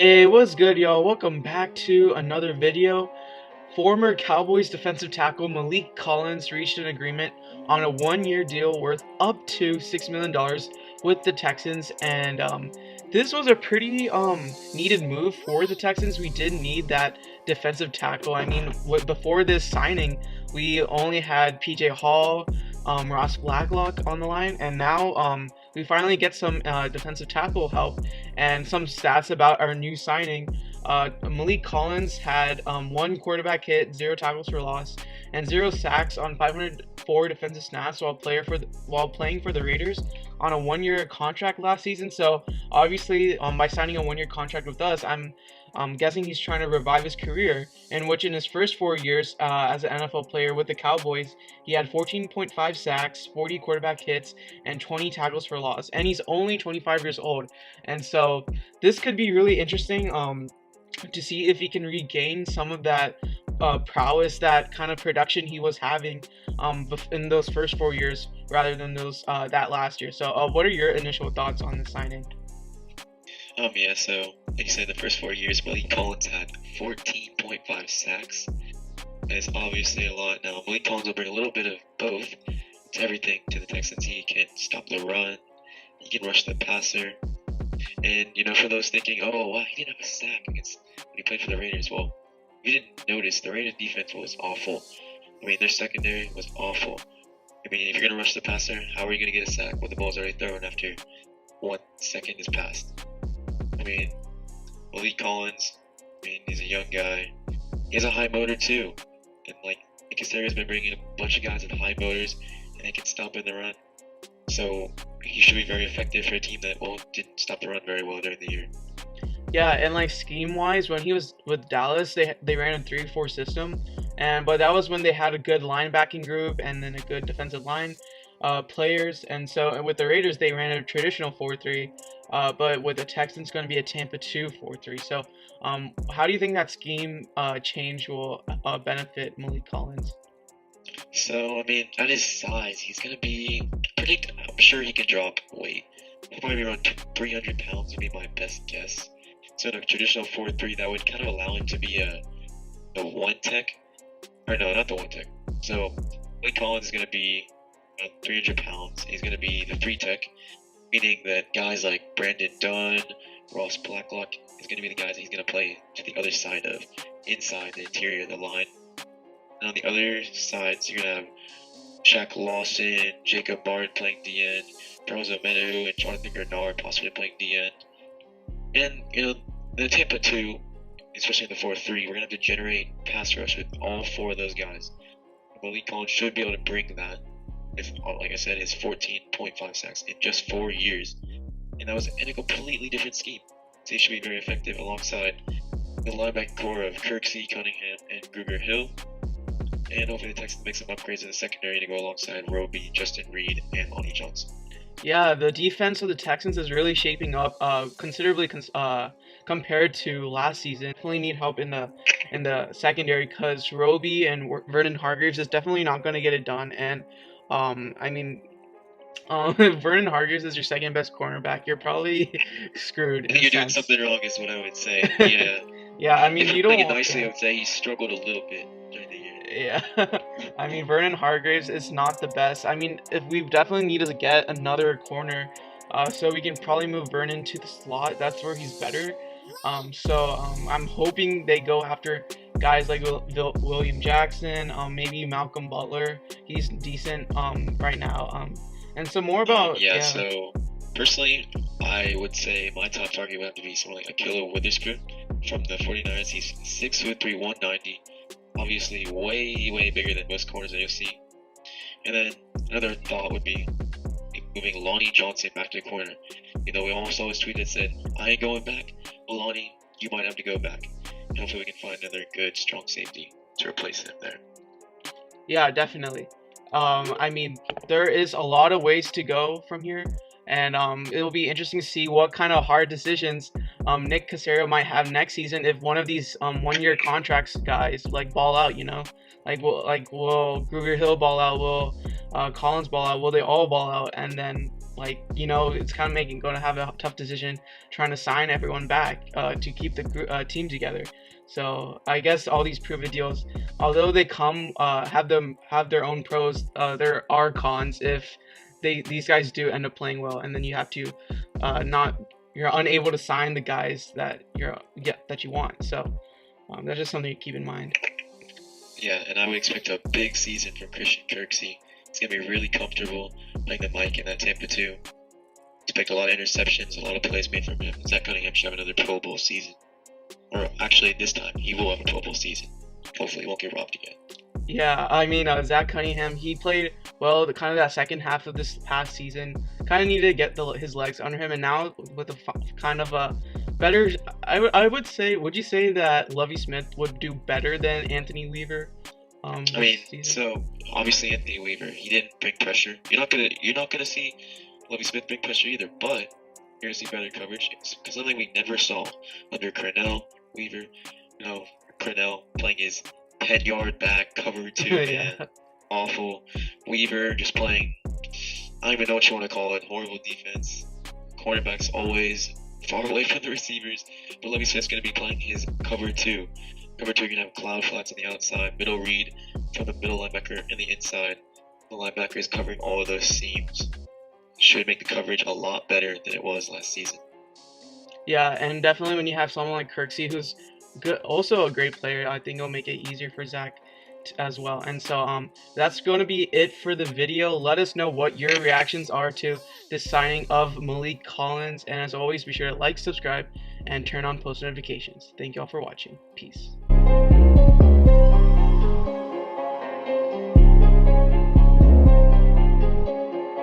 Hey, what's good, y'all? Welcome back to another video. Former Cowboys defensive tackle Maliek Collins reached an agreement on a one-year deal worth up to $6 million with the Texans, and this was a pretty needed move for the Texans. We did need that defensive tackle. I mean, before this signing, we only had PJ Hall, Ross Blacklock on the line, and now we finally get some defensive tackle help. And some stats about our new signing. Maliek Collins had one quarterback hit, zero tackles for loss, and zero sacks on 504 defensive snaps while playing for the Raiders on a one-year contract last season. So obviously, by signing a one-year contract with us, I'm guessing he's trying to revive his career, in which in his first 4 years as an NFL player with the Cowboys, he had 14.5 sacks, 40 quarterback hits, and 20 tackles for loss. And he's only 25 years old. And so this could be really interesting to see if he can regain some of that prowess, that kind of production he was having in those first 4 years rather than those that last year. So what are your initial thoughts on the signing? Yeah, so like you said, the first 4 years, Maliek Collins had 14.5 sacks. That's obviously a lot. Now, Maliek Collins will bring a little bit of both to everything to the Texans. He can stop the run, he can rush the passer. And, for those thinking, oh, wow, he didn't have a sack when he played for the Raiders. Well, you didn't notice the Raiders defense was awful. I mean, their secondary was awful. I mean, if you're going to rush the passer, how are you going to get a sack when the ball's already thrown after 1 second is passed? I mean, Maliek Collins, he's a young guy. He has a high motor too. And like Casario's been bringing a bunch of guys with high motors and they can stop in the run. So he should be very effective for a team that didn't stop the run very well during the year. Yeah, and like scheme wise, when he was with Dallas, they ran a 3-4 system, but that was when they had a good linebacking group and then a good defensive line players. And so with the Raiders, they ran a traditional 4-3, but with the Texans, going to be a Tampa 2-4-3. So how do you think that scheme change will benefit Maliek Collins? So, at his size, he's going to be I'm sure he can drop weight. He'll probably be around 300 pounds would be my best guess. So in a traditional 4-3, that would kind of allow him to be a one tech. Or no, not the one tech. So Maliek Collins is going to be 300 pounds. He's going to be the 3 tech, meaning that guys like Brandon Dunn, Ross Blacklock is going to be the guys that he's going to play to the other side of, inside the interior of the line. And on the other sides, you're going to have Shaq Lawson, Jacob Bard playing DN, Charles Omenu, and Jonathan Grenard possibly playing DN. And, the Tampa 2, especially in the 4-3, we're going to have to generate pass rush with all 4 of those guys. Maliek Collins should be able to bring that. If, like I said, his 14.5 sacks in just 4 years. And that was in a completely different scheme. So he should be very effective alongside the linebacker core of Kirksey, Cunningham, and Gruger Hill. And hopefully the Texans make some upgrades in the secondary to go alongside Roby, Justin Reed, and Lonnie Johnson. Yeah, the defense of the Texans is really shaping up considerably compared to last season. Definitely need help in the secondary because Roby and Vernon Hargreaves is definitely not going to get it done. And if Vernon Hargreaves is your second best cornerback, you're probably screwed. I think you're doing something wrong, is what I would say. Yeah. Yeah, you don't. Nicely, I would say he struggled a little bit during the year. Yeah, Vernon Hargreaves is not the best. If we definitely need to get another corner, so we can probably move Vernon to the slot. That's where he's better. I'm hoping they go after guys like William Jackson, maybe Malcolm Butler. He's decent right now. And so more about So personally, I would say my top target would have to be someone like Ahkello Witherspoon from the 49ers. He's 6'3", 190. Obviously way bigger than most corners that you'll see. And then another thought would be moving Lonnie Johnson back to the corner. We all saw his tweet that said, I ain't going back. Well, Lonnie, you might have to go back. And hopefully we can find another good, strong safety to replace him there. Yeah, definitely. There is a lot of ways to go from here. And it'll be interesting to see what kind of hard decisions Nick Caserio might have next season if one of these one-year contracts guys like ball out. Will Gruger Hill ball out? Will Collins ball out? Will they all ball out? And then like, it's kind of going to have a tough decision trying to sign everyone back to keep the team together. So I guess all these prove-it deals, although they have their own pros, there are cons if these guys do end up playing well, and then you have to not you're unable to sign the guys that you want. So that's just something to keep in mind. Yeah, and I would expect a big season from Christian Kirksey. He's gonna be really comfortable playing the Maliek in that Tampa 2. Expect a lot of interceptions, a lot of plays made from him. Zach Cunningham should have another Pro Bowl season. Or actually, this time he will have a Pro Bowl season. Hopefully, he won't get robbed again. Yeah, I mean, Zach Cunningham, he played well kind of that second half of this past season. Kind of needed to get his legs under him, and now with a kind of a better, I would say, would you say that Lovie Smith would do better than Anthony Weaver? I mean, so obviously Anthony Weaver, he didn't bring pressure. You're not gonna see Lovie Smith bring pressure either, but you're gonna see better coverage because something we never saw under Cornell, Weaver. Cornell playing his 10-yard back cover 2, yeah. Man, awful. Weaver just playing, I don't even know what you want to call it, horrible defense. Cornerbacks always far away from the receivers, but Lovie Smith's going to be playing his cover 2. Cover 2, you're going to have cloud flats on the outside, middle read from the middle linebacker and the inside. The linebacker is covering all of those seams. Should make the coverage a lot better than it was last season. Yeah, and definitely when you have someone like Kirksey, who's good, also a great player, I think it'll make it easier for Zach as well. And so that's going to be it for the video. Let us know what your reactions are to this signing of Maliek Collins, and as always, be sure to like, subscribe, and turn on post notifications. Thank you all for watching. Peace.